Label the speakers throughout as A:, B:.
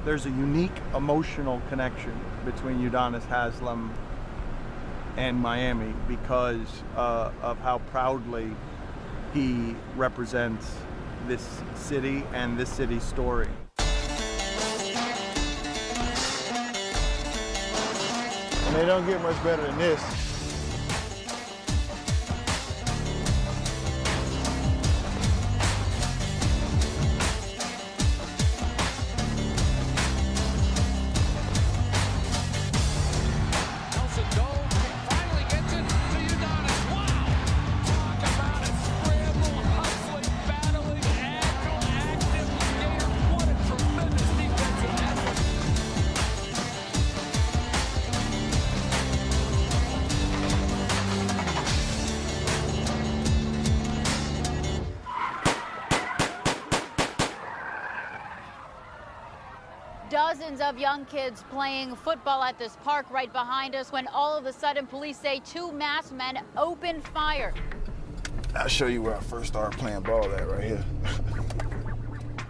A: There's a unique emotional connection between Udonis Haslem and Miami because of how proudly he represents this city and this city's story.
B: And they don't get much better than this.
C: Dozens of young kids playing football at this park right behind us when all of a sudden police say two masked men opened fire.
B: I'll show you where I first started playing ball at right here.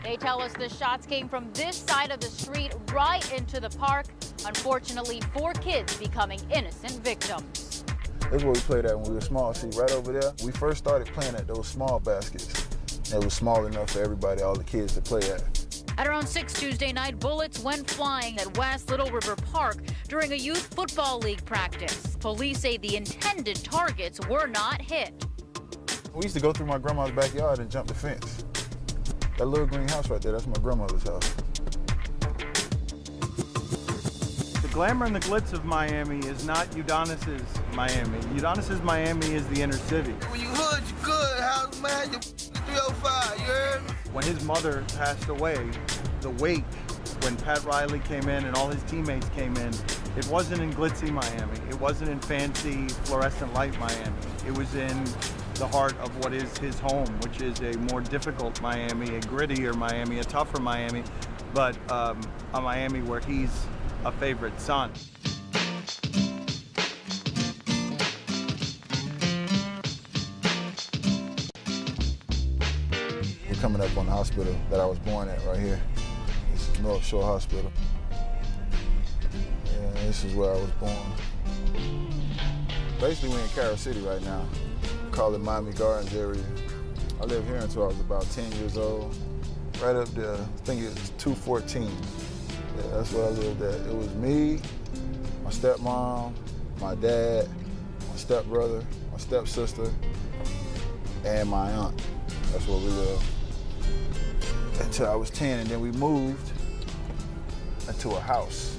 C: They tell us the shots came from this side of the street right into the park. Unfortunately, 4 kids becoming innocent victims.
B: This is where we played at when we were small. See, right over there, we first started playing at those small baskets. It was small enough for everybody, all the kids to play at.
C: At around 6 Tuesday night, bullets went flying at West Little River Park during a youth football league practice. Police say the intended targets were not hit.
B: We used to go through my grandma's backyard and jump the fence. That little green house right there, that's my grandmother's house.
A: The glamour and the glitz of Miami is not Udonis's Miami. Udonis's Miami is the inner city.
D: When you hood, you good. House, man, you 305, you heard me?
A: When his mother passed away, the wake, when Pat Riley came in and all his teammates came in, it wasn't in glitzy Miami. It wasn't in fancy fluorescent light Miami. It was in the heart of what is his home, which is a more difficult Miami, a grittier Miami, a tougher Miami, but a Miami where he's a favorite son.
B: We're coming up on the hospital that I was born at right here. This is North Shore Hospital. Yeah, this is where I was born. Basically, we're in Carol City right now. We call it Miami Gardens area. I lived here until I was about 10 years old. Right up there, I think it's 214. Yeah, that's where I lived at. It was me, my stepmom, my dad, my stepbrother, my stepsister, and my aunt. That's where we lived until I was 10, and then we moved into a house.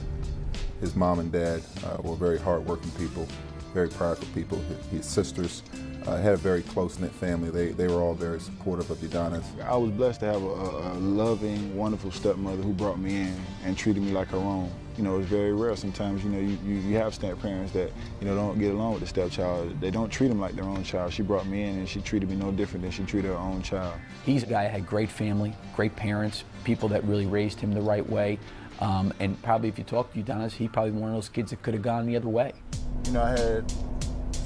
E: His mom and dad were very hardworking people, very prideful people. His sisters had a very close-knit family. They were all very supportive of Udonis.
B: I was blessed to have a loving, wonderful stepmother who brought me in and treated me like her own. You know, it's very rare sometimes, you know, you have step-parents that, you know, don't get along with the stepchild. They don't treat them like their own child. She brought me in and she treated me no different than she treated her own child.
F: He's a guy that had great family, great parents, people that really raised him the right way. And probably if you talk to Udonis, he probably one of those kids that could have gone the other way.
B: You know, I had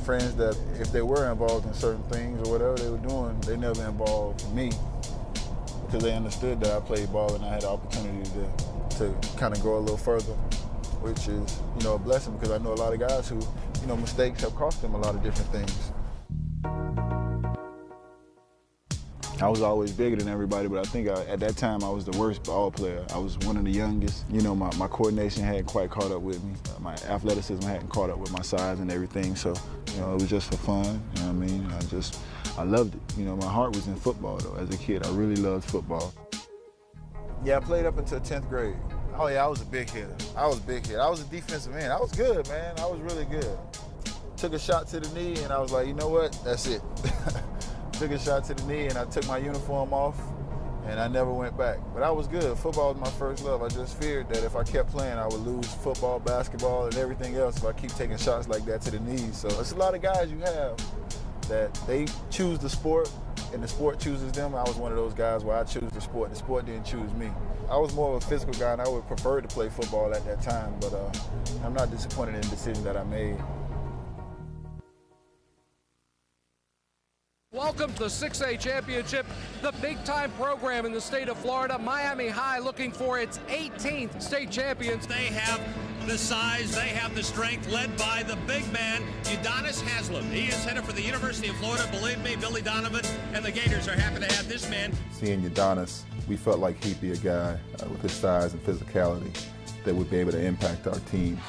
B: friends that if they were involved in certain things or whatever they were doing, they never involved me because they understood that I played ball and I had the opportunity to kind of go a little further, which is, you know, a blessing because I know a lot of guys who, you know, mistakes have cost them a lot of different things. I was always bigger than everybody, but I think at that time I was the worst ball player. I was one of the youngest. You know, my coordination hadn't quite caught up with me. My athleticism hadn't caught up with my size and everything, so, you know, it was just for fun, you know what I mean? I loved it. You know, my heart was in football, though. As a kid, I really loved football. Yeah, I played up until 10th grade. Oh, yeah, I was a big hitter. I was a defensive end. I was good, man. I was really good. Took a shot to the knee, and I was like, you know what? That's it. Took a shot to the knee, and I took my uniform off, and I never went back. But I was good. Football was my first love. I just feared that if I kept playing, I would lose football, basketball, and everything else if I keep taking shots like that to the knees. So it's a lot of guys you have that they choose the sport, and the sport chooses them. I was one of those guys where I choose the sport, and the sport didn't choose me. I was more of a physical guy, and I would prefer to play football at that time, but I'm not disappointed in the decision that I made.
G: Welcome welcome to the 6A championship, the big-time program in the state of Florida. Miami High looking for its 18th state champions.
H: They have the size, they have the strength, led by the big man, Udonis Haslem. He is headed for the University of Florida. Believe me, Billy Donovan and the Gators are happy to have this man.
E: Seeing Udonis, we felt like he'd be a guy with his size and physicality that would be able to impact our team.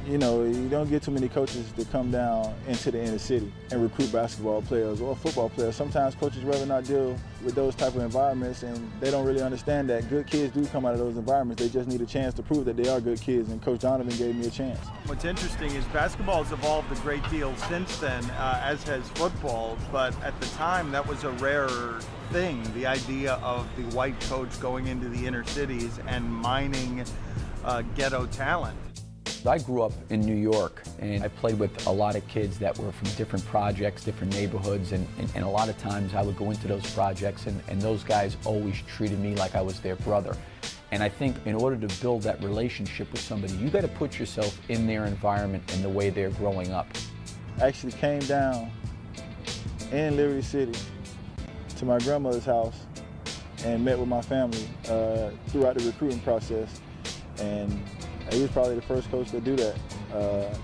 B: You know, you don't get too many coaches that come down into the inner city and recruit basketball players or football players. Sometimes coaches rather not deal with those type of environments, and they don't really understand that good kids do come out of those environments. They just need a chance to prove that they are good kids, and Coach Donovan gave me a chance.
A: What's interesting is basketball has evolved a great deal since then, as has football, but at the time that was a rarer thing, the idea of the white coach going into the inner cities and mining ghetto talent.
F: I grew up in New York, and I played with a lot of kids that were from different projects, different neighborhoods, and a lot of times I would go into those projects, and those guys always treated me like I was their brother. And I think in order to build that relationship with somebody, you got to put yourself in their environment and the way they're growing up.
B: I actually came down in Liberty City to my grandmother's house and met with my family throughout the recruiting process, and he was probably the first coach to do that,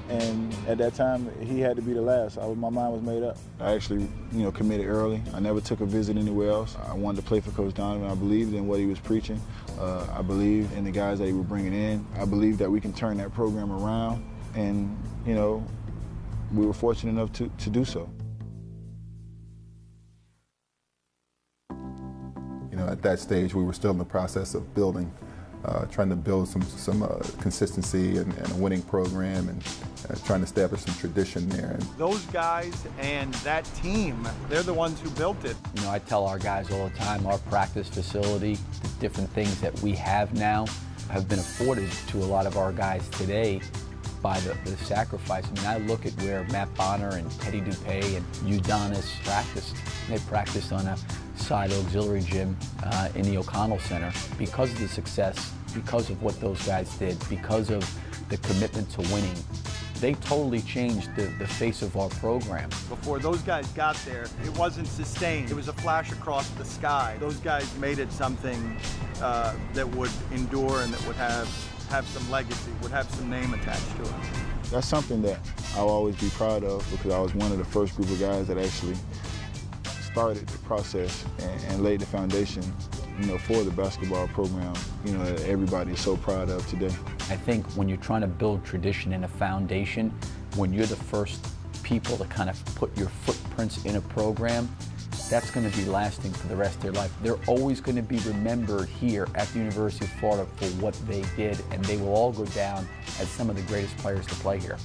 B: and at that time he had to be the last. My mind was made up. I actually, committed early. I never took a visit anywhere else. I wanted to play for Coach Donovan. I believed in what he was preaching. I believed in the guys that he was bringing in. I believed that we can turn that program around, and we were fortunate enough to do so.
E: At that stage, we were still in the process of building. Trying to build some consistency and a winning program, and trying to establish some tradition there. And
A: those guys and that team, they're the ones who built it.
F: I tell our guys all the time, our practice facility, the different things that we have now have been afforded to a lot of our guys today by the sacrifice. I look at where Matt Bonner and Teddy Dupay and Udonis practiced. They practiced on a side auxiliary gym in the O'Connell Center because of the success, because of what those guys did, because of the commitment to winning. They totally changed the face of our program.
A: Before those guys got there, it wasn't sustained. It was a flash across the sky. Those guys made it something that would endure and that would have some legacy, would have some name attached to it.
B: That's something that I'll always be proud of, because I was one of the first group of guys that actually started the process and laid the foundation, for the basketball program, that everybody is so proud of today.
F: I think when you're trying to build tradition and a foundation, when you're the first people to kind of put your footprints in a program, that's going to be lasting for the rest of their life. They're always going to be remembered here at the University of Florida for what they did, and they will all go down as some of the greatest players to play here.